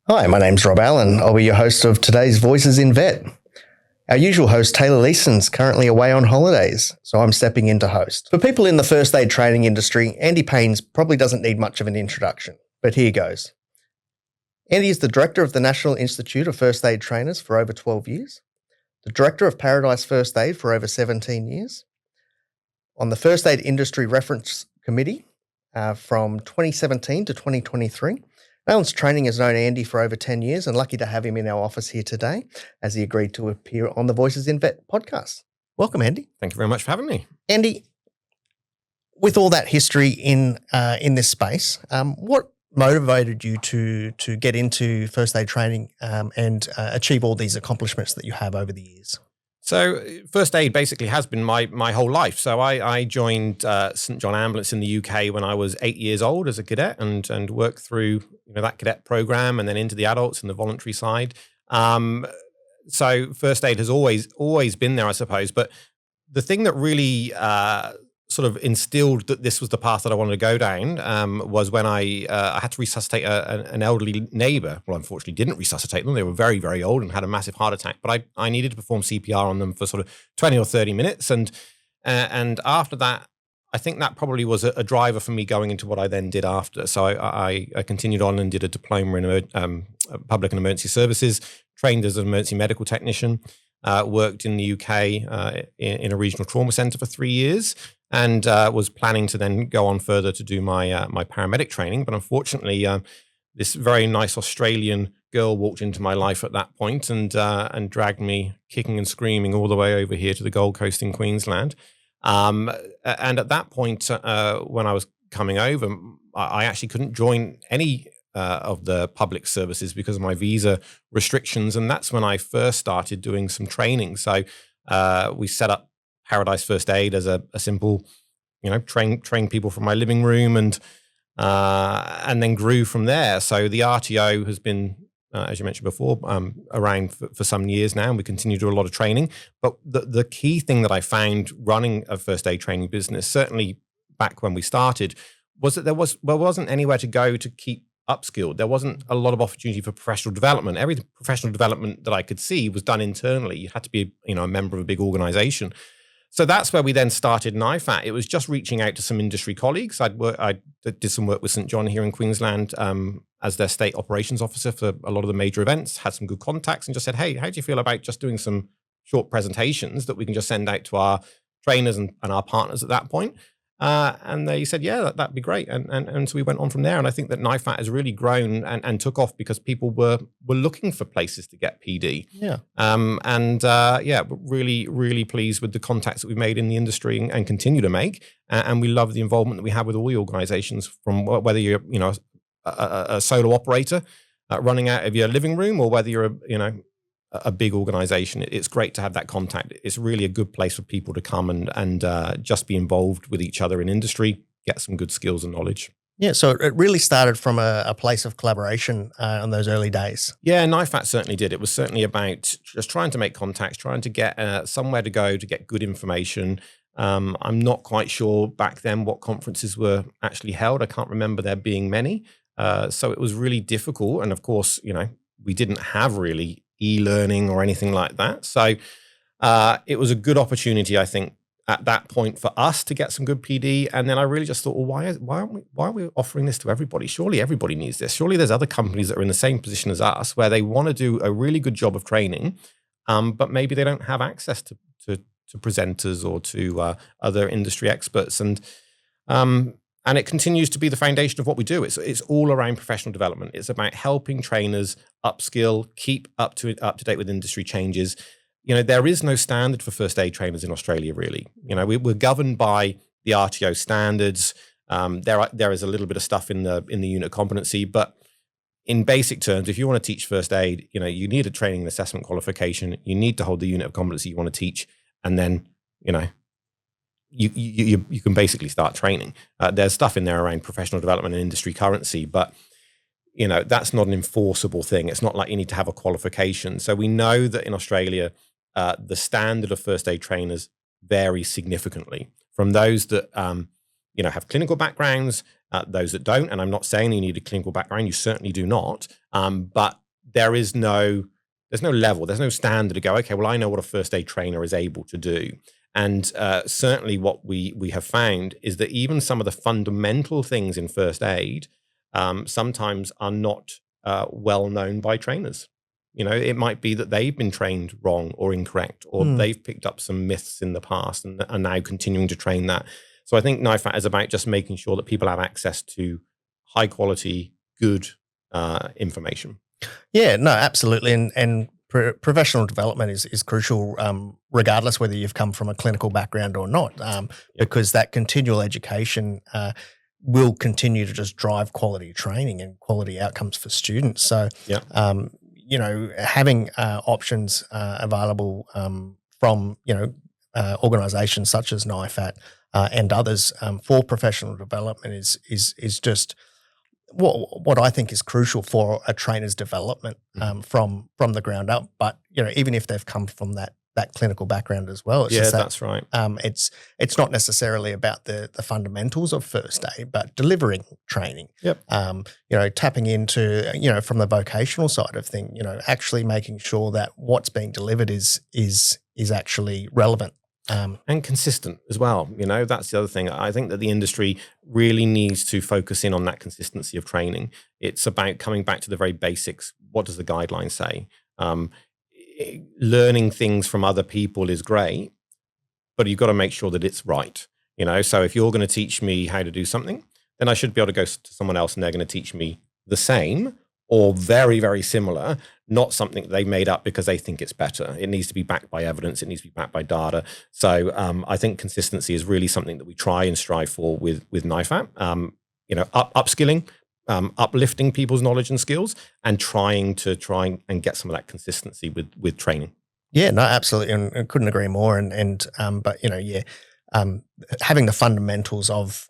Hi, my name's Rob Allen. I'll be your host of today's Voices in Vet. Our usual host, Taylor Leeson's currently away on holidays, so I'm stepping in to host. For people in the first aid training industry, Andy Paynes probably doesn't need much of an introduction, but here goes. Andy is the Director of the National Institute of First Aid Trainers for over 12 years, the Director of Paradise First Aid for over 17 years, on the First Aid Industry Reference Committee from 2017 to 2023. Balance Training has known Andy for over 10 years and lucky to have him in our office here today as he agreed to appear on the Voices in Vet podcast. Welcome, Andy. Thank you very much for having me. Andy, with all that history in this space, what motivated you to get into first aid training and achieve all these accomplishments that you have over the years? So first aid basically has been my whole life. So I joined St John Ambulance in the UK when I was 8 years old as a cadet and worked through that cadet program and then into the adults and the voluntary side. So first aid has always been there, I suppose. But the thing that really sort of instilled that this was the path that I wanted to go down was when I had to resuscitate an elderly neighbour. Well, unfortunately, didn't resuscitate them. They were very, very old and had a massive heart attack. But I needed to perform CPR on them for sort of 20 or 30 minutes. And after that, I think that probably was a driver for me going into what I then did after. So I continued on and did a diploma in public and emergency services, trained as an emergency medical technician, worked in the UK in a regional trauma centre for 3 years. And was planning to then go on further to do my my paramedic training. But unfortunately, this very nice Australian girl walked into my life at that point and dragged me kicking and screaming all the way over here to the Gold Coast in Queensland. And at that point, when I was coming over, I actually couldn't join any of the public services because of my visa restrictions. And that's when I first started doing some training. So we set up Paradise First Aid as a simple, train people from my living room and then grew from there. So the RTO has been, as you mentioned before, around for some years now, and we continue to do a lot of training. But the key thing that I found running a first aid training business, certainly back when we started, was that there wasn't anywhere to go to keep upskilled. There wasn't a lot of opportunity for professional development. Every professional development that I could see was done internally. You had to be, a member of a big organization. So that's where we then started NIFAT. It was just reaching out to some industry colleagues. I did some work with St John here in Queensland as their state operations officer for a lot of the major events, had some good contacts and just said, hey, how do you feel about just doing some short presentations that we can just send out to our trainers and our partners at that point? And they said, yeah, that'd be great. And so we went on from there. And I think that NIFAT has really grown and took off because people were looking for places to get PD. Yeah. Really, really pleased with the contacts that we've made in the industry and continue to make. And we love the involvement that we have with all the organizations, from whether you're, a solo operator running out of your living room or whether you're, a big organization. It's great to have that contact. It's really a good place for people to come and just be involved with each other in industry, get some good skills and knowledge. Yeah, so it really started from a place of collaboration on those early days. Yeah, NIFAT certainly did. It was certainly about just trying to make contacts, trying to get somewhere to go to get good information. I'm not quite sure back then what conferences were actually held. I can't remember there being many. So it was really difficult. And of course, we didn't have really e-learning or anything like that. So it was a good opportunity, I think, at that point for us to get some good PD. And then I really just thought, well, why aren't we offering this to everybody? Surely everybody needs this. Surely there's other companies that are in the same position as us where they want to do a really good job of training, but maybe they don't have access to presenters or to other industry experts. And it continues to be the foundation of what we do. It's all around professional development. It's about helping trainers upskill, keep up to date with industry changes. There is no standard for first aid trainers in Australia, really. We're governed by the RTO standards. There is a little bit of stuff in the unit competency, but in basic terms, if you want to teach first aid, you need a training and assessment qualification. You need to hold the unit of competency you want to teach, and then you can basically start training. There's stuff in there around professional development and industry currency, but that's not an enforceable thing. It's not like you need to have a qualification. So we know that in Australia, the standard of first aid trainers varies significantly from those that have clinical backgrounds, those that don't. And I'm not saying you need a clinical background. You certainly do not. But there's no level, there's no standard to go, okay, well, I know what a first aid trainer is able to do. And certainly what we have found is that even some of the fundamental things in first aid sometimes are not well known by trainers. It might be that they've been trained wrong or incorrect, or they've picked up some myths in the past and are now continuing to train that. So I think NIFAT is about just making sure that people have access to high quality, good information. Yeah, no, absolutely. And professional development is crucial, regardless whether you've come from a clinical background or not, because that continual education will continue to just drive quality training and quality outcomes for students. So, having options available from, organizations such as NIFAT and others for professional development is just what I think is crucial for a trainer's development from the ground up. But even if they've come from that clinical background as well, that's right. It's not necessarily about the fundamentals of first aid, but delivering training. Yep. Tapping into from the vocational side of thing. Actually making sure that what's being delivered is actually relevant. And consistent as well. That's the other thing. I think that the industry really needs to focus in on that consistency of training. It's about coming back to the very basics. What does the guideline say? Learning things from other people is great, but you've got to make sure that it's right. So if you're going to teach me how to do something, then I should be able to go to someone else and they're going to teach me the same or very, very similar, not something they made up because they think it's better. It needs to be backed by evidence. It needs to be backed by data. So I think consistency is really something that we try and strive for with NIFAT. Upskilling, uplifting people's knowledge and skills, and trying and get some of that consistency with training. Yeah, no, absolutely, and couldn't agree more. But having the fundamentals of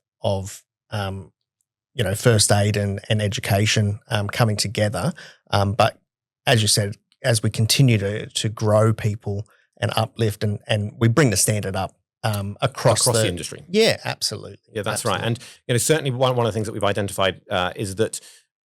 first aid and education coming together. But as you said, as we continue to grow people and uplift and we bring the standard up across the industry. Yeah, absolutely. Yeah, that's right. And certainly one of the things that we've identified is that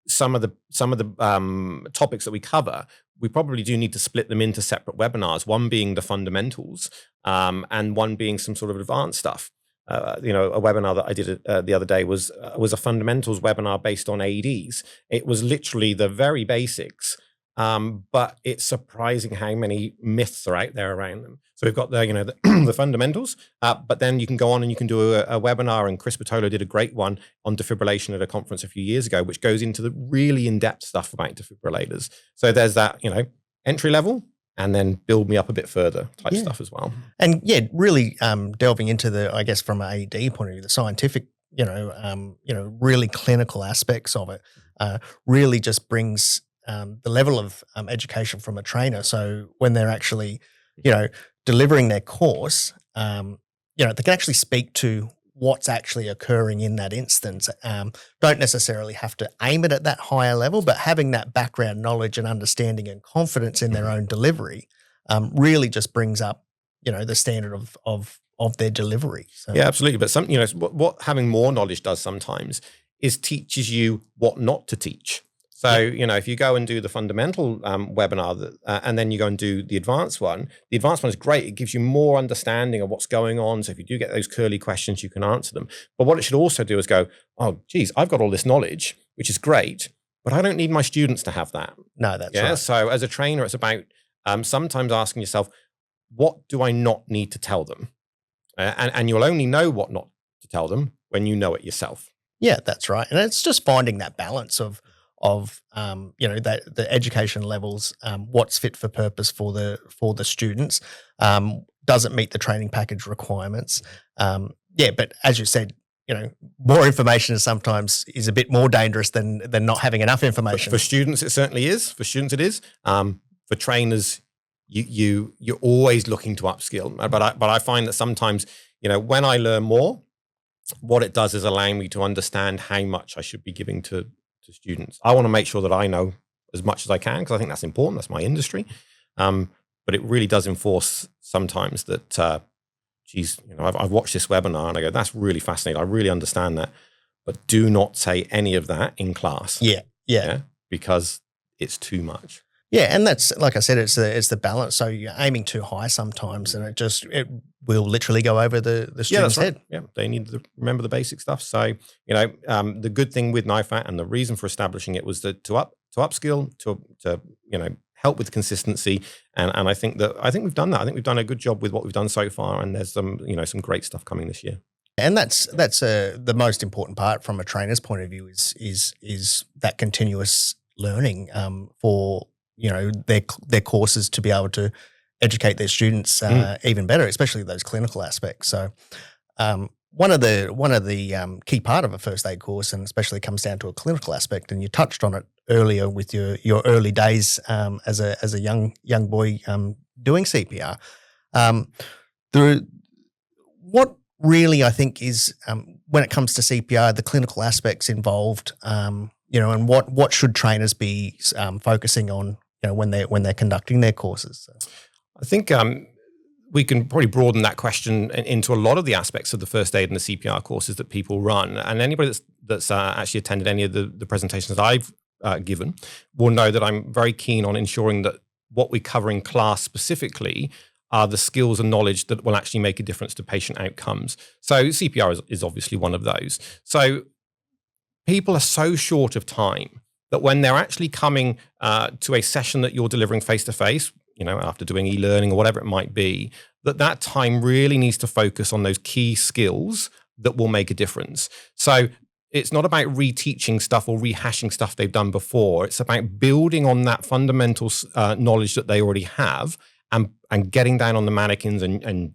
some of the topics that we cover, we probably do need to split them into separate webinars. One being the fundamentals, and one being some sort of advanced stuff. A webinar that I did the other day was a fundamentals webinar based on AEDs. It was literally the very basics, but it's surprising how many myths are out there around them. So we've got the fundamentals, but then you can go on and you can do a webinar. And Chris Patolo did a great one on defibrillation at a conference a few years ago, which goes into the really in-depth stuff about defibrillators. So there's that entry level, and then build me up a bit further type stuff as well. And really delving into I guess from an AED point of view, the scientific, really clinical aspects of it, really just brings the level of education from a trainer. So when they're actually, delivering their course, they can actually speak to what's actually occurring in that instance. Don't necessarily have to aim it at that higher level, but having that background knowledge and understanding and confidence in their own delivery really just brings up, the standard of their delivery. So. Yeah, absolutely. But what having more knowledge does sometimes is teaches you what not to teach. So, if you go and do the fundamental webinar and then you go and do the advanced one is great. It gives you more understanding of what's going on. So if you do get those curly questions, you can answer them. But what it should also do is go, oh, geez, I've got all this knowledge, which is great, but I don't need my students to have that. No, that's right. So as a trainer, it's about sometimes asking yourself, what do I not need to tell them? And you'll only know what not to tell them when you know it yourself. Yeah, that's right. And it's just finding that balance of that the education levels, what's fit for purpose for the students, doesn't meet the training package requirements. But as you said, more information sometimes is a bit more dangerous than not having enough information. For students, it certainly is. For students, it is. For trainers, you're always looking to upskill. But I find that sometimes, when I learn more, what it does is allow me to understand how much I should be giving to students. I want to make sure that I know as much as I can, because I think that's important. That's my industry. But it really does enforce sometimes that, geez, I've watched this webinar and I go, that's really fascinating. I really understand that. But do not say any of that in class. Yeah. Because it's too much. Yeah, and that's, like I said, it's the balance. So you're aiming too high sometimes, and it will literally go over the student's head. Yeah, they need to remember the basic stuff. So the good thing with NIFAT and the reason for establishing it was to upskill, to help with consistency, and I think we've done that. I think we've done a good job with what we've done so far, and there's some great stuff coming this year. And that's the most important part from a trainer's point of view is that continuous learning for their courses to be able to educate their students even better, especially those clinical aspects. So one of the key part of a first aid course, and especially comes down to a clinical aspect, and you touched on it earlier with your early days as a young boy doing CPR. What really I think is when it comes to CPR, the clinical aspects involved, and what should trainers be focusing on, when they're conducting their courses. So. I think we can probably broaden that question into a lot of the aspects of the first aid and the CPR courses that people run. And anybody that's actually attended any of the presentations that I've given will know that I'm very keen on ensuring that what we cover in class specifically are the skills and knowledge that will actually make a difference to patient outcomes. So CPR is obviously one of those. So people are so short of time that when they're actually coming to a session that you're delivering face-to-face, after doing e-learning or whatever it might be, that time really needs to focus on those key skills that will make a difference. So it's not about reteaching stuff or rehashing stuff they've done before. It's about building on that fundamental knowledge that they already have and getting down on the mannequins and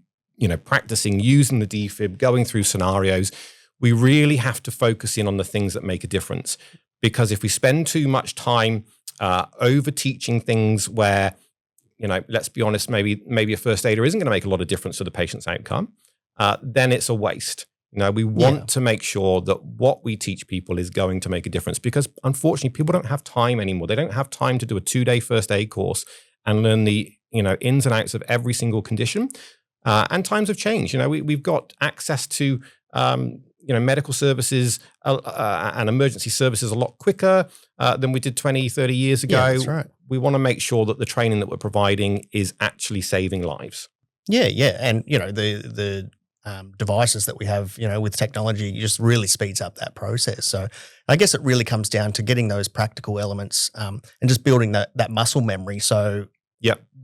practicing using the defib, going through scenarios. We really have to focus in on the things that make a difference. Because if we spend too much time over teaching things where, let's be honest, maybe a first aider isn't going to make a lot of difference to the patient's outcome, then it's a waste. We want to make sure that what we teach people is going to make a difference, because unfortunately people don't have time anymore. They don't have time to do a 2-day first aid course and learn the ins and outs of every single condition. And times have changed. We've got access to medical services and emergency services a lot quicker than we did 20, 30 years ago. Yeah, that's right. We want to make sure that the training that we're providing is actually saving lives. Yeah. And, the devices that we have, with technology just really speeds up that process. So I guess it really comes down to getting those practical elements and just building that muscle memory. So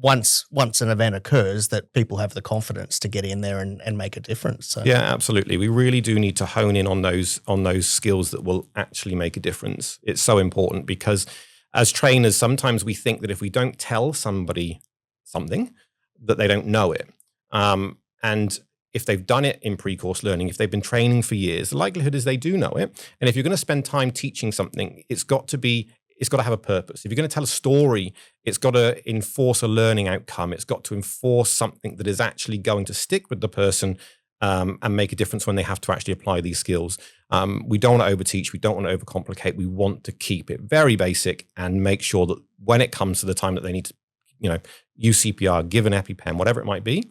once an event occurs, that people have the confidence to get in there and make a difference. So. Yeah, absolutely. We really do need to hone in on those skills that will actually make a difference. It's so important because as trainers, sometimes we think that if we don't tell somebody something, that they don't know it. And if they've done it in pre-course learning, if they've been training for years, the likelihood is they do know it. And if you're going to spend time teaching something, it's got to have a purpose. If you're going to tell a story, it's got to enforce a learning outcome. It's got to enforce something that is actually going to stick with the person and make a difference when they have to actually apply these skills. We don't want to overteach. We don't want to overcomplicate. We want to keep it very basic and make sure that when it comes to the time that they need to, use CPR, give an EpiPen, whatever it might be,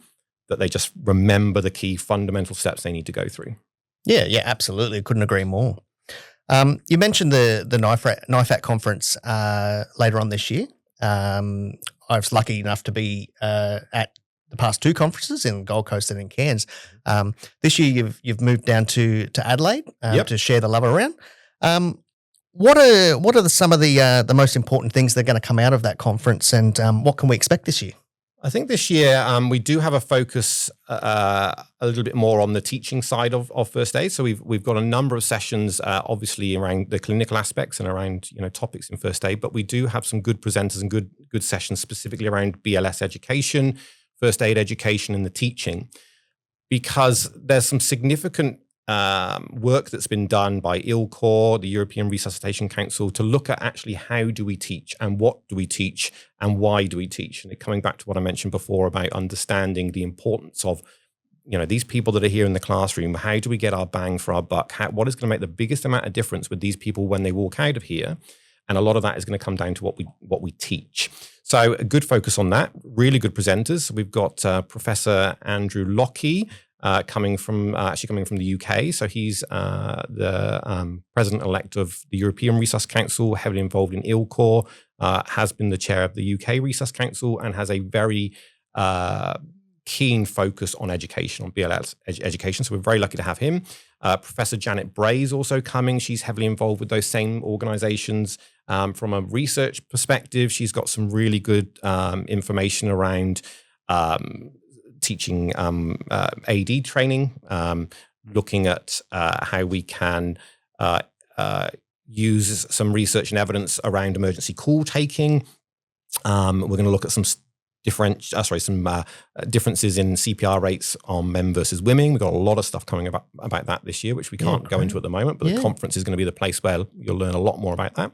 that they just remember the key fundamental steps they need to go through. Yeah, absolutely. I couldn't agree more. You mentioned the NIFAT conference later on this year. I was lucky enough to be at the past 2 conferences in Gold Coast and in Cairns. This year you've moved down to Adelaide to share the love around. What are some of the most important things that are going to come out of that conference, and what can we expect this year? I think this year we do have a focus a little bit more on the teaching side of first aid. So we've got a number of sessions, obviously around the clinical aspects and around topics in first aid. But we do have some good presenters and good sessions specifically around BLS education, first aid education, and the teaching, because there's some significant work that's been done by ILCOR, the European Resuscitation Council, to look at actually how do we teach and what do we teach and why do we teach. And coming back to what I mentioned before about understanding the importance of, these people that are here in the classroom, how do we get our bang for our buck? What is going to make the biggest amount of difference with these people when they walk out of here? And a lot of that is going to come down to what we teach. So a good focus on that, really good presenters. We've got Professor Andrew Lockey, coming from the UK. So he's the president-elect of the European Resus Council, heavily involved in ILCOR, has been the chair of the UK Resus Council, and has a very keen focus on education, on BLS education. So we're very lucky to have him. Professor Janet Bray is also coming. She's heavily involved with those same organizations. From a research perspective, she's got some really good information around teaching AD training, looking at how we can use some research and evidence around emergency call taking. We're going to look at some differences in CPR rates on men versus women. We've got a lot of stuff coming about that this year, which we can't go into at the moment, but the conference is going to be the place where you'll learn a lot more about that.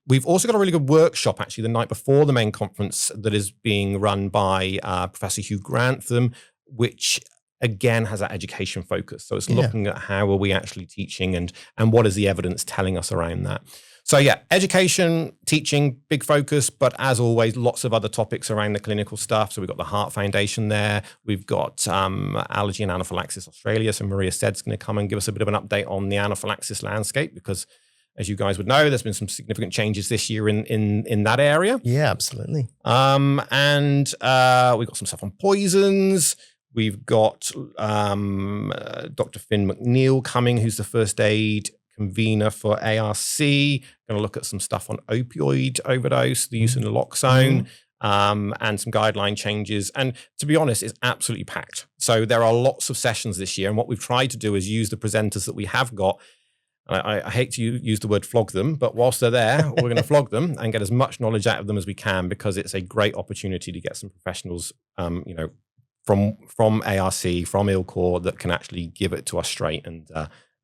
We've also got a really good workshop actually the night before the main conference that is being run by Professor Hugh Grantham, which again has that education focus. So it's looking at how are we actually teaching and what is the evidence telling us around that. So education, teaching, big focus, but as always, lots of other topics around the clinical stuff. So we've got the Heart Foundation there. We've got Allergy and Anaphylaxis Australia. So Maria Stead's going to come and give us a bit of an update on the anaphylaxis landscape, because as you guys would know, there's been some significant changes this year in that area. Yeah, absolutely. And we've got some stuff on poisons. We've got Dr. Finn McNeil coming, who's the first aid convener for ARC. Going to look at some stuff on opioid overdose, the use of naloxone, and some guideline changes. And to be honest, it's absolutely packed. So there are lots of sessions this year. And what we've tried to do is use the presenters that we have got. I hate to use the word flog them, but whilst they're there, we're going to flog them and get as much knowledge out of them as we can, because it's a great opportunity to get some professionals, from ARC, from ILCOR, that can actually give it to us straight and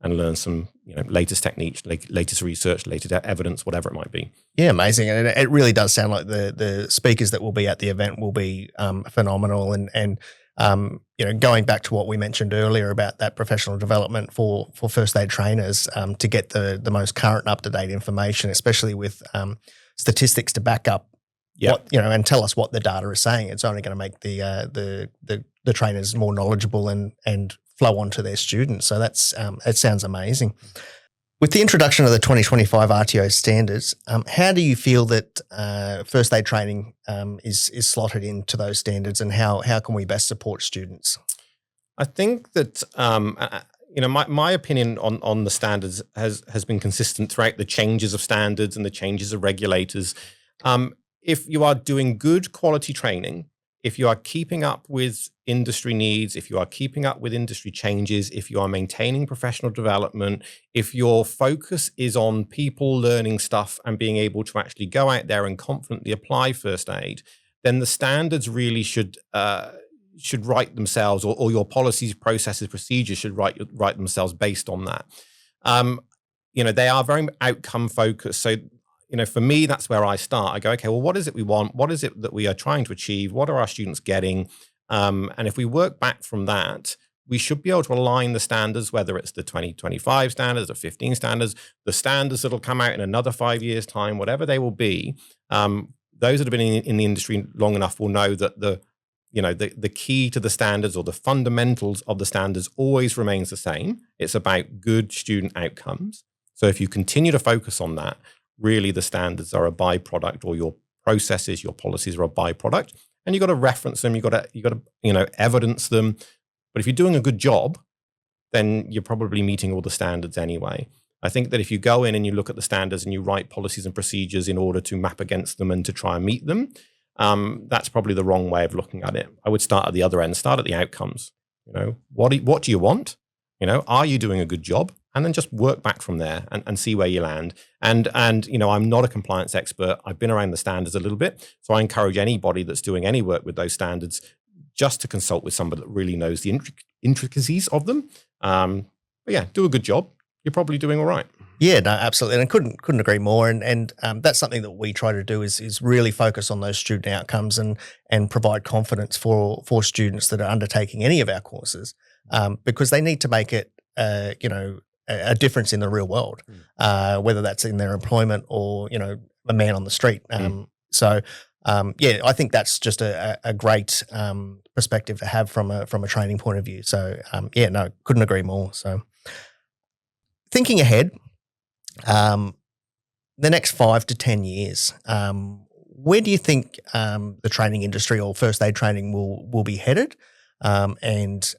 learn some latest techniques, latest research, latest evidence, whatever it might be. Yeah, amazing. And it really does sound like the speakers that will be at the event will be phenomenal. And going back to what we mentioned earlier about that professional development for first aid trainers, to get the most current and up-to-date information, especially with statistics to back up what, and tell us what the data is saying. It's only going to make the trainers more knowledgeable and flow onto their students. So it sounds amazing. With the introduction of the 2025 RTO standards, how do you feel that first aid training is slotted into those standards, and how can we best support students? I think that my opinion on the standards has been consistent throughout the changes of standards and the changes of regulators. If you are doing good quality training, if you are keeping up with industry needs, if you are keeping up with industry changes, if you are maintaining professional development, if your focus is on people learning stuff and being able to actually go out there and confidently apply first aid, then the standards really should write themselves, or your policies, processes, procedures should write themselves based on that. They are very outcome focused. So for me, that's where I start. I go, okay, well, what is it we want? What is it that we are trying to achieve? What are our students getting? And if we work back from that, we should be able to align the standards, whether it's the 2025 standards, the 15 standards, the standards that will come out in another 5 years' time, whatever they will be. Those that have been in the industry long enough will know that the key to the standards, or the fundamentals of the standards, always remains the same. It's about good student outcomes. So if you continue to focus on that, really the standards are a byproduct, or your processes, your policies are a byproduct, and you've got to reference them. You've got to evidence them. But if you're doing a good job, then you're probably meeting all the standards anyway. I think that if you go in and you look at the standards and you write policies and procedures in order to map against them and to try and meet them, that's probably the wrong way of looking at it. I would start at the other end, start at the outcomes. What do you want? Are you doing a good job? And then just work back from there and see where you land. And I'm not a compliance expert. I've been around the standards a little bit. So I encourage anybody that's doing any work with those standards just to consult with somebody that really knows the intricacies of them. But do a good job. You're probably doing all right. Yeah, no, absolutely. And I couldn't agree more. And that's something that we try to do is really focus on those student outcomes and provide confidence for students that are undertaking any of our courses, because they need to make it, a difference in the real world, whether that's in their employment or, a man on the street. So I think that's just a great perspective to have from a training point of view. So couldn't agree more. So thinking ahead, the next 5 to 10 years, where do you think the training industry or first aid training will be headed? With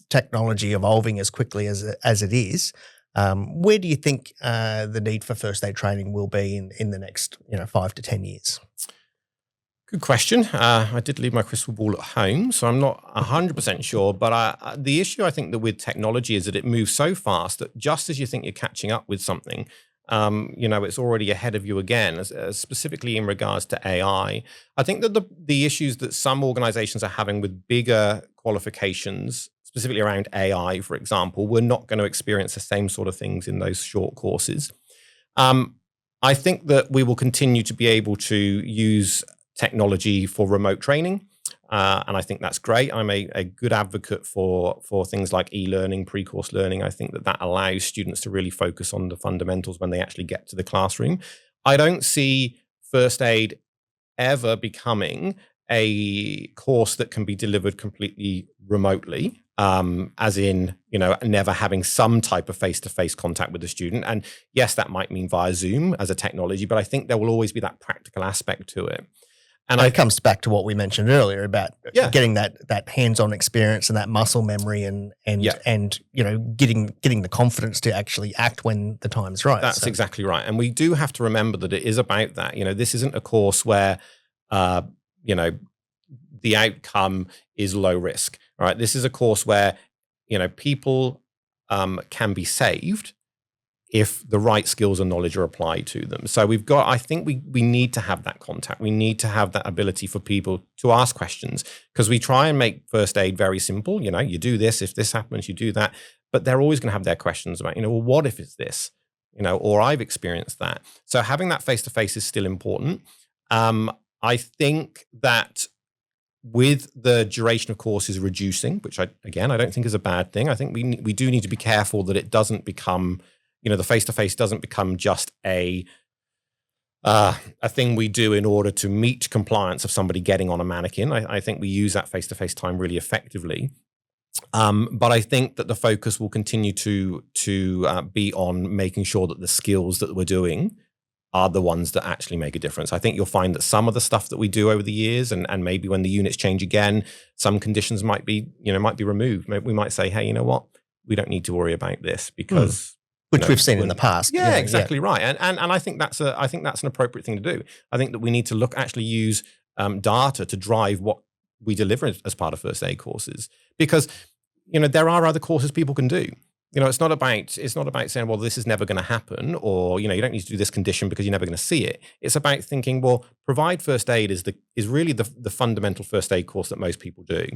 technology evolving as quickly as it is, where do you think the need for first aid training will be in the next 5 to 10 years? Good question. I did leave my crystal ball at home, so I'm not 100% sure. But the issue I think that with technology is that it moves so fast that just as you think you're catching up with something, it's already ahead of you again, specifically in regards to AI. I think that the issues that some organizations are having with bigger qualifications, specifically around AI, for example, we're not going to experience the same sort of things in those short courses. I think that we will continue to be able to use technology for remote training. And I think that's great. I'm a good advocate for things like e-learning, pre-course learning. I think that allows students to really focus on the fundamentals when they actually get to the classroom. I don't see first aid ever becoming a course that can be delivered completely remotely, as in, never having some type of face-to-face contact with the student. And yes, that might mean via Zoom as a technology, but I think there will always be that practical aspect to it. And it comes back to what we mentioned earlier about getting that hands-on experience and that muscle memory and getting the confidence to actually act when the time's right. That's exactly right. And we do have to remember that it is about that. This isn't a course where the outcome is low risk. All right. This is a course where people can be saved if the right skills and knowledge are applied to them. So I think we need to have that contact. We need to have that ability for people to ask questions, because we try and make first aid very simple. You do this, if this happens, you do that, but they're always going to have their questions about, well, what if it's this, or I've experienced that. So having that face-to-face is still important. I think that with the duration of courses reducing, which I don't think is a bad thing. I think we do need to be careful that it doesn't become, the face-to-face doesn't become just a thing we do in order to meet compliance of somebody getting on a mannequin. I think we use that face-to-face time really effectively. But I think that the focus will continue to be on making sure that the skills that we're doing are the ones that actually make a difference. I think you'll find that some of the stuff that we do over the years, and maybe when the units change again, some conditions might be removed. Maybe we might say, hey, you know what? We don't need to worry about this because... Which we've seen in the past. Yeah, exactly right. And I think that's an appropriate thing to do. I think that we need to actually use data to drive what we deliver as part of first aid courses, because there are other courses people can do. It's not about saying, well, this is never going to happen, or you don't need to do this condition because you're never going to see it. It's about thinking, well, provide first aid is really the fundamental first aid course that most people do.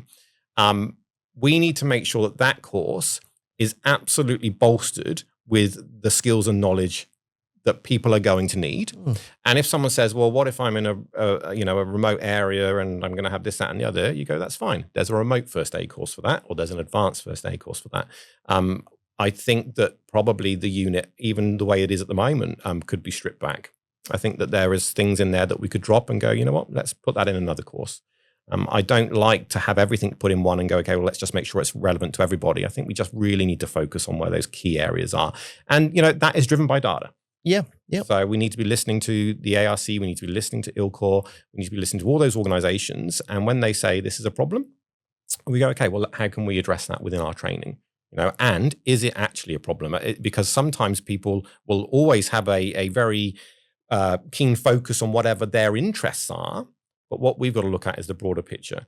We need to make sure that course is absolutely bolstered with the skills and knowledge that people are going to need. And if someone says, well, what if I'm in a remote area and I'm going to have this, that, and the other, you go, that's fine. There's a remote first aid course for that, or there's an advanced first aid course for that. I think that probably the unit, even the way it is at the moment, could be stripped back. I think that there is things in there that we could drop and go, you know what, let's put that in another course. I don't like to have everything put in one and go, okay, well, let's just make sure it's relevant to everybody. I think we just really need to focus on where those key areas are. And, that is driven by data. Yeah. So we need to be listening to the ARC. We need to be listening to ILCOR. We need to be listening to all those organizations. And when they say this is a problem, we go, okay, well, how can we address that within our training? And is it actually a problem? Because sometimes people will always have a very keen focus on whatever their interests are. But what we've got to look at is the broader picture.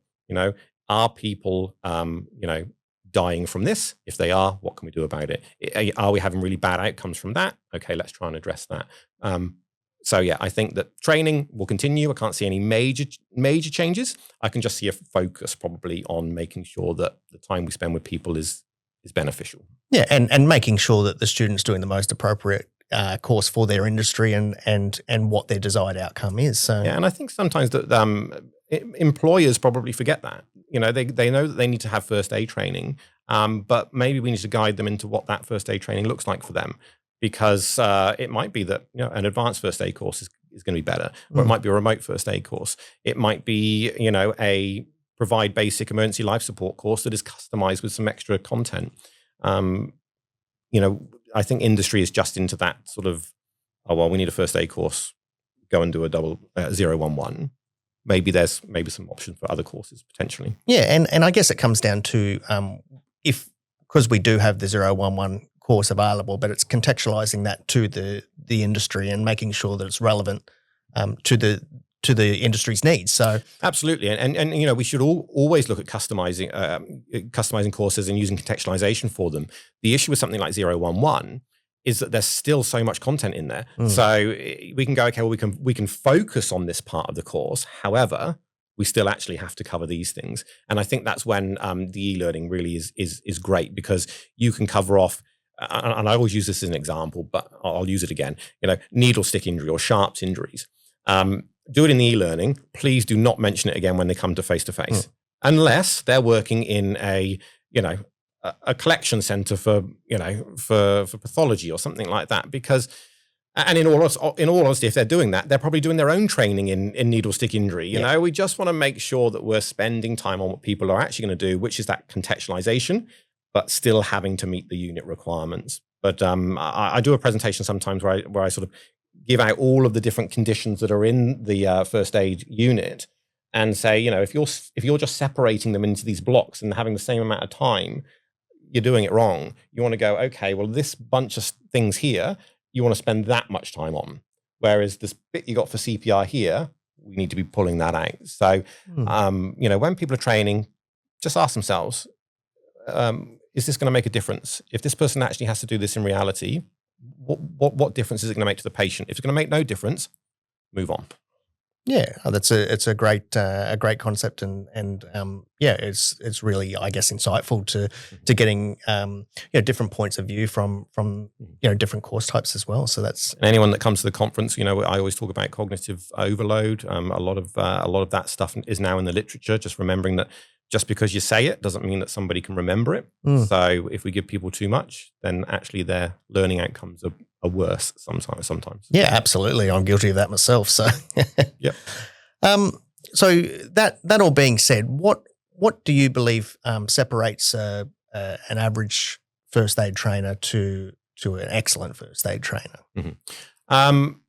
Are people, dying from this? If they are, what can we do about it? Are we having really bad outcomes from that? Okay, let's try and address that. I think that training will continue. I can't see any major changes. I can just see a focus probably on making sure that the time we spend with people is beneficial. Yeah, and making sure that the student's doing the most appropriate course for their industry and what their desired outcome is. So yeah, and I think sometimes that employers probably forget that. They know that they need to have first aid training, but maybe we need to guide them into what that first aid training looks like for them, because it might be that an advanced first aid course going to be better. Or it might be a remote first aid course. It might be, a provide basic emergency life support course that is customized with some extra content. I think industry is just into that sort of, oh, well, we need a first aid course. Go and do a double 011. Maybe there's some options for other courses potentially. Yeah, and I guess it comes down to because we do have the 011 course available, but it's contextualizing that to the industry and making sure that it's relevant to the industry's needs. So absolutely, and we should always look at customizing courses and using contextualization for them. The issue with something like 011 is that there's still so much content in there. So we can go, okay, well, we can focus on this part of the course. However, we still actually have to cover these things. And I think that's when the e-learning really is great, because you can cover off, and I always use this as an example, but I'll use it again, needle stick injury or sharps injuries. Do it in the e-learning. Please do not mention it again when they come to face-to-face, unless they're working in a collection center for pathology or something like that. Because, and in all honesty, if they're doing that, they're probably doing their own training in needle stick injury. We just want to make sure that we're spending time on what people are actually going to do, which is that contextualization, but still having to meet the unit requirements. But I do a presentation sometimes where I sort of give out all of the different conditions that are in the first aid unit, and say, if you're just separating them into these blocks and having the same amount of time, you're doing it wrong. You want to go, okay, well, this bunch of things here, you want to spend that much time on. Whereas this bit you got for CPR here, we need to be pulling that out. So, when people are training, just ask themselves, is this going to make a difference? If this person actually has to do this in reality, what difference is it going to make to the patient? If it's going to make no difference, move on. Yeah, it's a great concept, and it's really, I guess, insightful to getting different points of view from different course types as well. So that's, and anyone that comes to the conference, I always talk about cognitive overload. A lot of that stuff is now in the literature. Just remembering that just because you say it doesn't mean that somebody can remember it. So if we give people too much, then actually their learning outcomes are worse sometimes. Yeah, absolutely. I'm guilty of that myself. So, yep. So that all being said, what do you believe separates an average first aid trainer to an excellent first aid trainer? Mm-hmm. I'm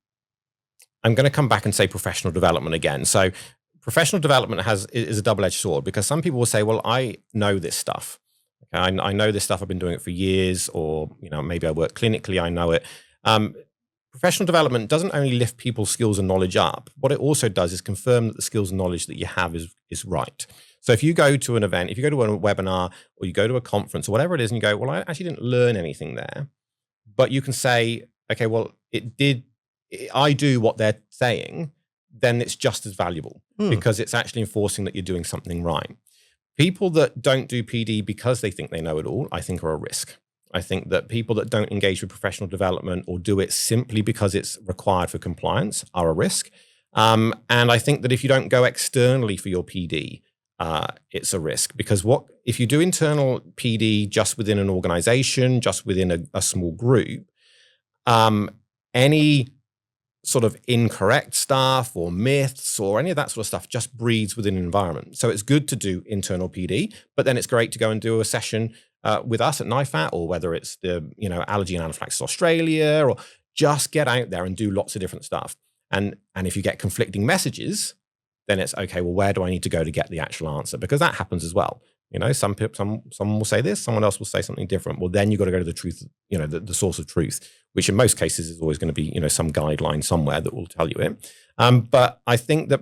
going to come back and say professional development again. So professional development is a double-edged sword, because some people will say, well, I know this stuff. Okay, I know this stuff. I've been doing it for years, or maybe I work clinically. I know it. Professional development doesn't only lift people's skills and knowledge up. What it also does is confirm that the skills and knowledge that you have is right. So if you go to an event, if you go to a webinar, or you go to a conference or whatever it is, and you go, well, I actually didn't learn anything there, but you can say, okay, well, I do what they're saying, then it's just as valuable, because it's actually enforcing that you're doing something right. People that don't do PD because they think they know it all, I think, are a risk. I think that people that don't engage with professional development or do it simply because it's required for compliance are a risk. And I think that if you don't go externally for your PD, it's a risk, because if you do internal PD just within an organization, just within a small group, any sort of incorrect stuff or myths or any of that sort of stuff just breeds within an environment. So it's good to do internal PD, but then it's great to go and do a session with us at NIFAT, or whether it's the Allergy and Anaphylaxis Australia, or just get out there and do lots of different stuff. And if you get conflicting messages, then it's okay, well, where do I need to go to get the actual answer? Because that happens as well. Someone will say this, someone else will say something different. Well, then you've got to go to the truth, the source of truth, which in most cases is always going to be, some guideline somewhere that will tell you it. But I think that,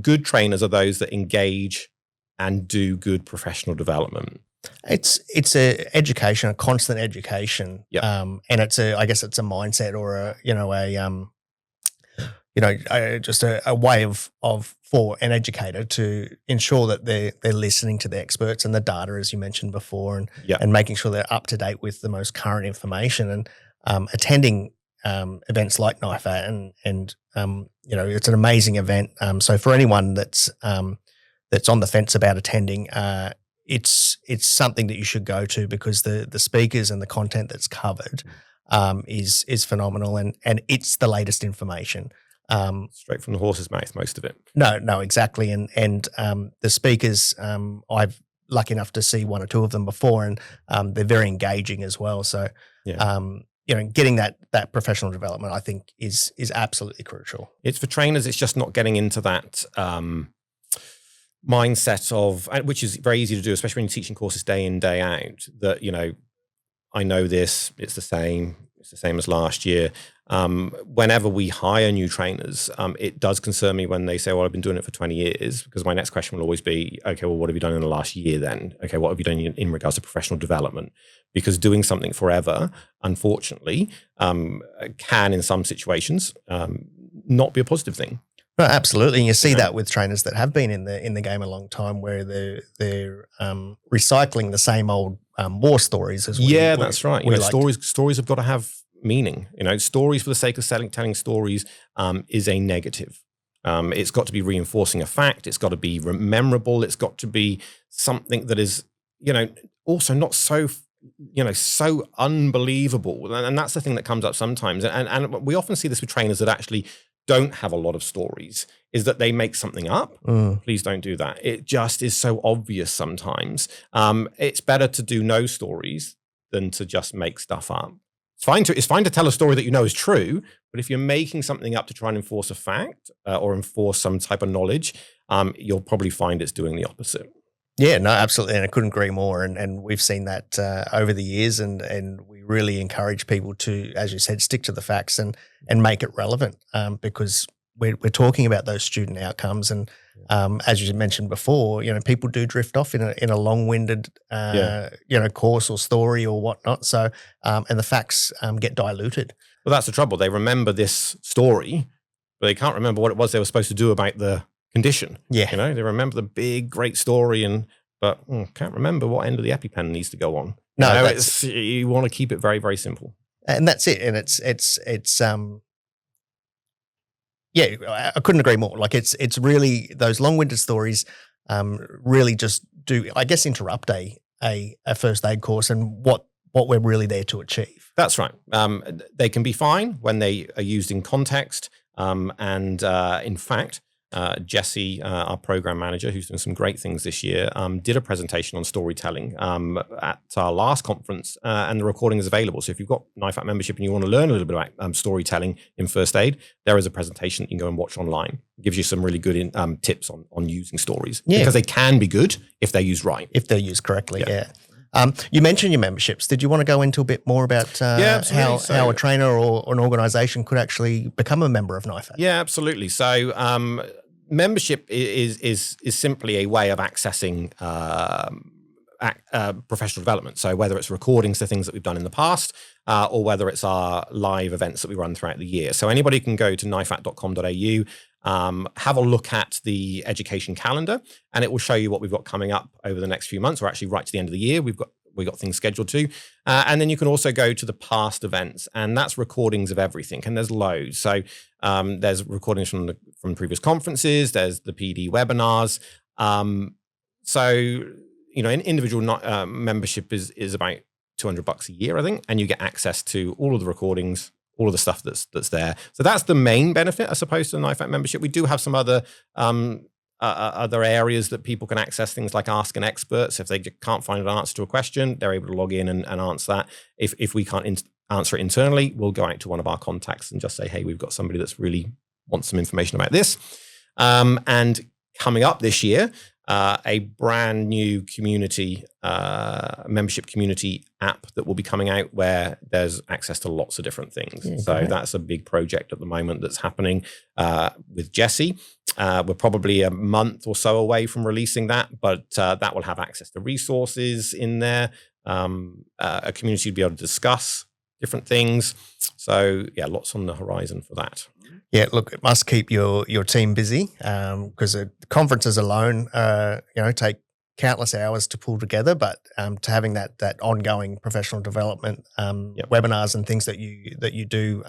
good trainers are those that engage and do good professional development. It's a constant education. Yep. And I guess it's a mindset, or just a way of for an educator to ensure that they're listening to the experts and the data, as you mentioned before, and making sure they're up to date with the most current information, and attending events like NIFAT, and it's an amazing event. So for anyone that's on the fence about attending, it's something that you should go to, because the speakers and the content that's covered is phenomenal, and it's the latest information. Straight from the horse's mouth, most of it. No, exactly. And the speakers, I've lucky enough to see one or two of them before, and they're very engaging as well. So, getting that professional development, I think, is absolutely crucial. It's for trainers. It's just not getting into that mindset of, which is very easy to do, especially when you're teaching courses day in, day out, that, I know this, it's the same as last year. Whenever we hire new trainers, it does concern me when they say, well, I've been doing it for 20 years, because my next question will always be, okay, well, what have you done in the last year then? Okay, what have you done in regards to professional development? Because doing something forever, unfortunately, can in some situations not be a positive thing. No, absolutely. And you see that with trainers that have been in the game a long time, where they're recycling the same old war stories. That's right. Stories have got to have meaning. Stories for the sake of telling stories is a negative. It's got to be reinforcing a fact. It's got to be memorable. It's got to be something that is, also not so, so unbelievable. And that's the thing that comes up sometimes. And we often see this with trainers that actually don't have a lot of stories, is that they make something up. Please don't do that. It just is so obvious sometimes. It's better to do no stories than to just make stuff up. It's fine to tell a story that you know is true, but if you're making something up to try and enforce a fact or enforce some type of knowledge, you'll probably find it's doing the opposite. Yeah, no, absolutely. And I couldn't agree more. And we've seen that over the years, and we really encourage people to, as you said, stick to the facts and make it relevant, because we're talking about those student outcomes. And as you mentioned before, people do drift off in a long-winded, course or story or whatnot. So, and the facts get diluted. Well, that's the trouble. They remember this story, but they can't remember what it was they were supposed to do about the condition. Yeah. They remember the big, great story, but can't remember what end of the EpiPen needs to go on. No, you want to keep it very, very simple. And that's it. And it's I couldn't agree more. Like it's really those long-winded stories really just do, I guess, interrupt a first aid course and what we're really there to achieve. That's right. They can be fine when they are used in context. In fact, Jesse, our program manager, who's doing some great things this year, did a presentation on storytelling at our last conference, and the recording is available. So if you've got NIFAT membership and you want to learn a little bit about storytelling in first aid, there is a presentation that you can go and watch online. It gives you some really good tips on using stories, because they can be good if they're used right. If they're used correctly, yeah. You mentioned your memberships. Did you want to go into a bit more about how a trainer or an organisation could actually become a member of NIFAT? Yeah, absolutely. So membership is simply a way of accessing professional development. So whether it's recordings to things that we've done in the past, or whether it's our live events that we run throughout the year. So anybody can go to nifat.com.au, have a look at the education calendar, and it will show you what we've got coming up over the next few months, or actually right to the end of the year. We've got things scheduled too. And then you can also go to the past events, and that's recordings of everything. And there's loads. So there's recordings from previous conferences. There's the PD webinars. An individual membership is about $200 a year, I think. And you get access to all of the recordings, all of the stuff that's there. So that's the main benefit, I suppose, to the NIFAT membership. We do have some other areas that people can access, things like Ask an Expert. So if they can't find an answer to a question, they're able to log in and answer that. If we can't answer it internally, we'll go out to one of our contacts and just say, hey, we've got somebody that's really wants some information about this. And coming up this year, a brand new community, membership community app that will be coming out, where there's access to lots of different things. Yeah, so that's a big project at the moment that's happening with Jesse. We're probably a month or so away from releasing that, but that will have access to resources in there, a community to be able to discuss different things. So yeah, lots on the horizon for that. Yeah, look, it must keep your team busy, because conferences alone, take countless hours to pull together. But to having that ongoing professional development webinars and things that you do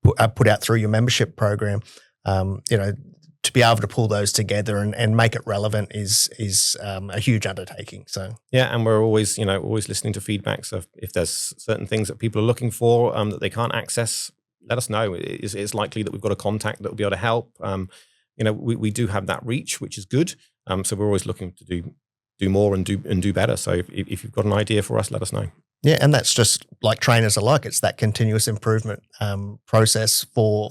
put out through your membership program, to be able to pull those together and make it relevant is a huge undertaking. So yeah, and we're always listening to feedback. So if there's certain things that people are looking for that they can't access let us know. It's likely that we've got a contact that will be able to help. We do have that reach, which is good. So we're always looking to do more and do better. So if you've got an idea for us, let us know. Yeah, and that's just like trainers alike. It's that continuous improvement process for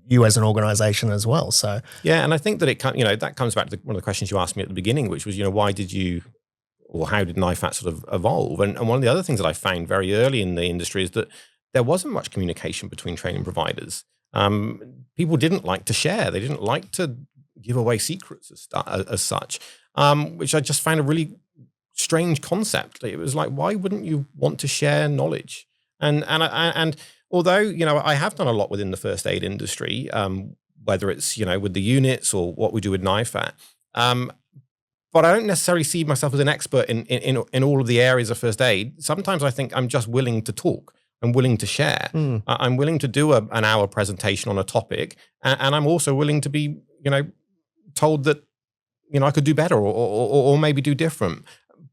you as an organization as well. So yeah, and I think that that comes back to one of the questions you asked me at the beginning, which was, why did you, or how did NIFAT sort of evolve? And one of the other things that I found very early in the industry is that there wasn't much communication between training providers. People didn't like to share. They didn't like to give away secrets as such, which I just found a really strange concept. It was like, why wouldn't you want to share knowledge? And although, I have done a lot within the first aid industry, whether it's, with the units or what we do with NIFAT, but I don't necessarily see myself as an expert in all of the areas of first aid. Sometimes I think I'm just willing to talk. I'm willing to share. I'm willing to do an hour presentation on a topic. And I'm also willing to be, told that, I could do better or maybe do different.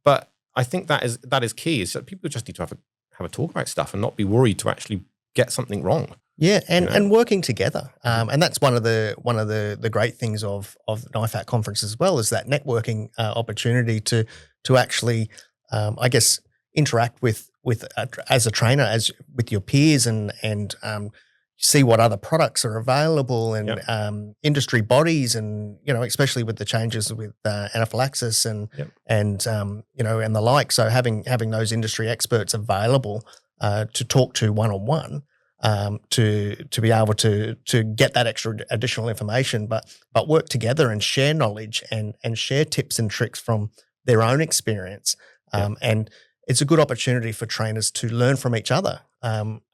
But I think that is key, is that people just need to have a talk about stuff and not be worried to actually get something wrong. Yeah, and working together, and that's one of the great things of the NIFAT conference as well, is that networking opportunity to actually, I guess, interact with as a trainer, with your peers, and see what other products are available, and industry bodies, and especially with the changes with anaphylaxis and and the like. So having those industry experts available to talk to one-on-one. To be able to get that extra additional information, but work together and share knowledge and share tips and tricks from their own experience. And it's a good opportunity for trainers to learn from each other.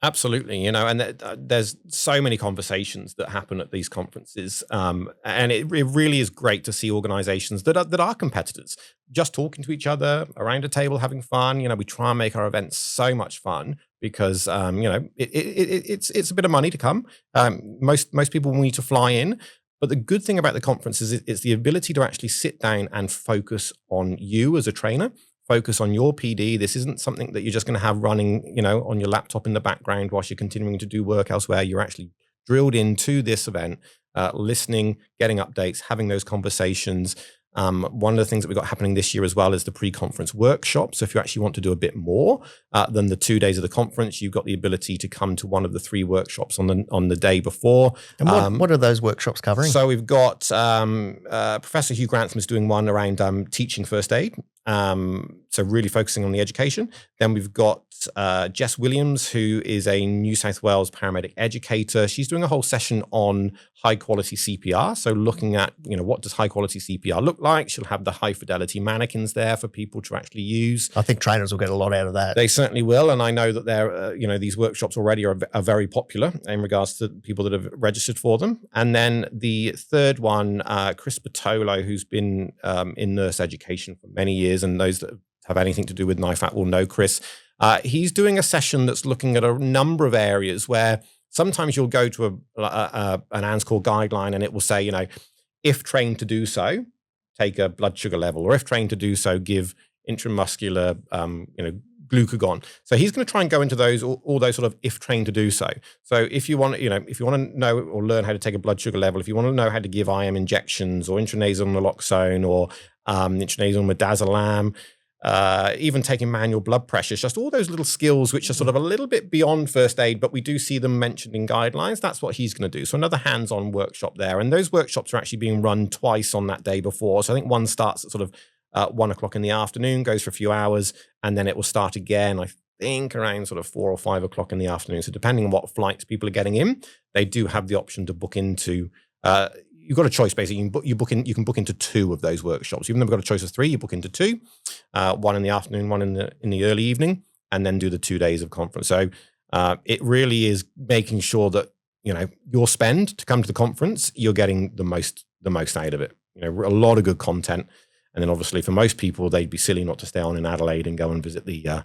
Absolutely, and there's so many conversations that happen at these conferences, and it really is great to see organizations that are competitors just talking to each other around a table, having fun. We try and make our events so much fun because it's a bit of money to come. Most people will need to fly in. But the good thing about the conference is it's the ability to actually sit down and focus on you as a trainer. Focus on your PD. This isn't something that you're just going to have running, on your laptop in the background whilst you're continuing to do work elsewhere. You're actually drilled into this event, listening, getting updates, having those conversations. One of the things that we've got happening this year as well is the pre-conference workshop. So if you actually want to do a bit more than the 2 days of the conference, you've got the ability to come to one of the 3 workshops on the day before. And what are those workshops covering? So we've got Professor Hugh Grantham is doing one around teaching first aid. So really focusing on the education. Then we've got Jess Williams, who is a New South Wales paramedic educator. She's doing a whole session on high quality CPR. So looking at, what does high quality CPR look like? She'll have the high fidelity mannequins there for people to actually use. I think trainers will get a lot out of that. They certainly will. And I know that they're, these workshops already are very popular in regards to people that have registered for them. And then the third one, Chris Patolo, who's been in nurse education for many years, and those that have anything to do with NIFAT will know Chris. He's doing a session that's looking at a number of areas where sometimes you'll go to an ANSCOR guideline and it will say, if trained to do so, take a blood sugar level, or if trained to do so, give intramuscular, glucagon. So he's going to try and go into all those sort of if trained to do so. So if you want to know or learn how to take a blood sugar level, if you want to know how to give IM injections or intranasal naloxone or intranasal midazolam, even taking manual blood pressure, it's just all those little skills which are sort of a little bit beyond first aid, but we do see them mentioned in guidelines. That's what he's going to do. So another hands-on workshop there. And those workshops are actually being run twice on that day before. So I think one starts at sort of 1 o'clock in the afternoon, goes for a few hours, and then it will start again, I think, around sort of 4 or 5 o'clock in the afternoon. So depending on what flights people are getting in, they do have the option to book into. You've got a choice basically. You can book into 2 of those workshops. Even though we've got a choice of 3, you book into 2. One in the afternoon, one in the early evening, and then do the 2 days of conference. So it really is making sure that your spend to come to the conference, you're getting the most out of it. A lot of good content. And then obviously for most people, they'd be silly not to stay on in Adelaide and go and visit the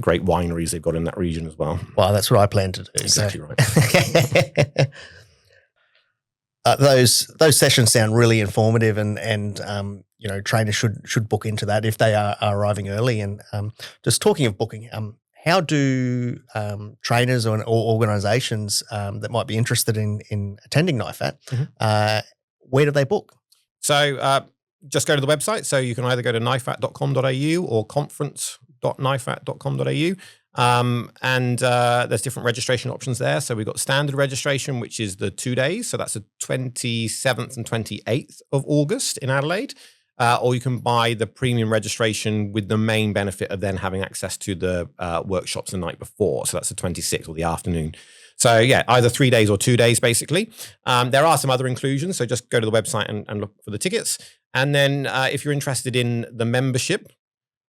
great wineries they've got in that region as well. Well, that's what I plan to do. Exactly right. Those sessions sound really informative, and trainers should book into that if they are arriving early. And just talking of booking, how do trainers or organisations that might be interested in attending NIFAT, where do they book? So just go to the website. So you can either go to nifat.com.au or conference.nifat.com.au. And there's different registration options there. So we've got standard registration, which is the 2 days. So that's the 27th and 28th of August in Adelaide. Or you can buy the premium registration with the main benefit of then having access to the workshops the night before. So that's the 26th or the afternoon. So yeah, either 3 days or 2 days, basically. There are some other inclusions. So just go to the website and look for the tickets. And then if you're interested in the membership,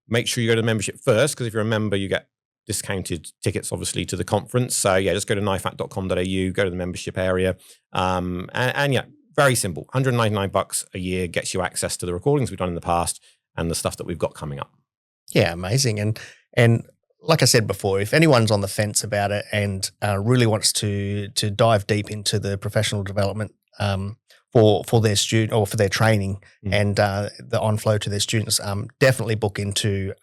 make sure you go to the membership first, because if you're a member, you get discounted tickets, obviously, to the conference. So yeah, just go to nifat.com.au, go to the membership area. And yeah, very simple. $199 a year gets you access to the recordings we've done in the past and the stuff that we've got coming up. Yeah, amazing. And like I said before, if anyone's on the fence about it and really wants to dive deep into the professional development for their student or for their training and the on-flow to their students, definitely book into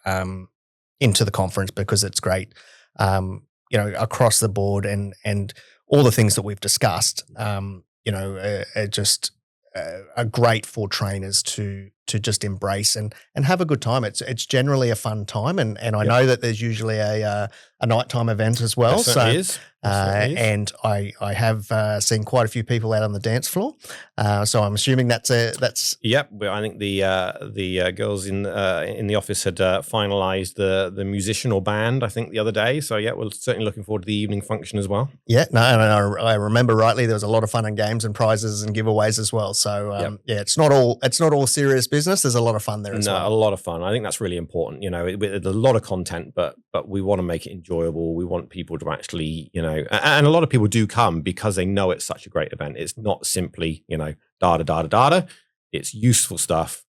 the conference, because it's great, across the board, and all the things that we've discussed, are just are great for trainers to just embrace and have a good time. It's generally a fun time, and I know that there's usually a nighttime event as well. Certainly is. And I have seen quite a few people out on the dance floor. So I'm assuming that's. Yep. Well, I think the girls in the office had finalised the musician or band, I think, the other day. So yeah, we're certainly looking forward to the evening function as well. Yeah. No, I remember rightly. There was a lot of fun and games and prizes and giveaways as well. So yeah, it's not all serious business. There's a lot of fun there as well. No, a lot of fun. I think that's really important. There's a lot of content, but we want to make it enjoyable. We want people to actually, and a lot of people do come because they know it's such a great event. It's not simply, data. It's useful stuff,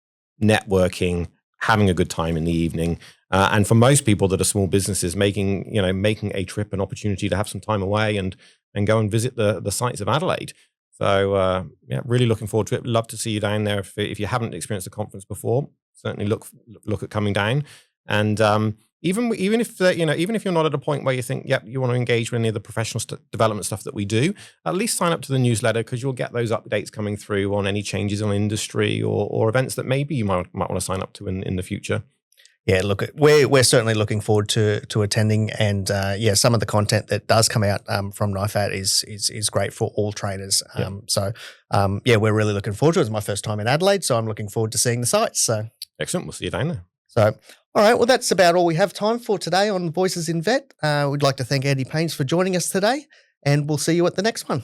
networking, having a good time in the evening. And for most people that are small businesses, making a trip an opportunity to have some time away and go and visit the sites of Adelaide. So yeah, really looking forward to it. Love to see you down there. If you haven't experienced the conference before, certainly look at coming down. And even if you're not at a point where you think, yep, you want to engage with any of the professional development stuff that we do, at least sign up to the newsletter, because you'll get those updates coming through on any changes on industry or events that maybe you might want to sign up to in the future. Yeah, look, we're certainly looking forward to attending, and some of the content that does come out from NIFAT is great for all trainers. So we're really looking forward to it. It's my first time in Adelaide, so I'm looking forward to seeing the sites. So excellent, we'll see you down there. So, all right, well, that's about all we have time for today on Voices in Vet. We'd like to thank Andy Paynes for joining us today, and we'll see you at the next one.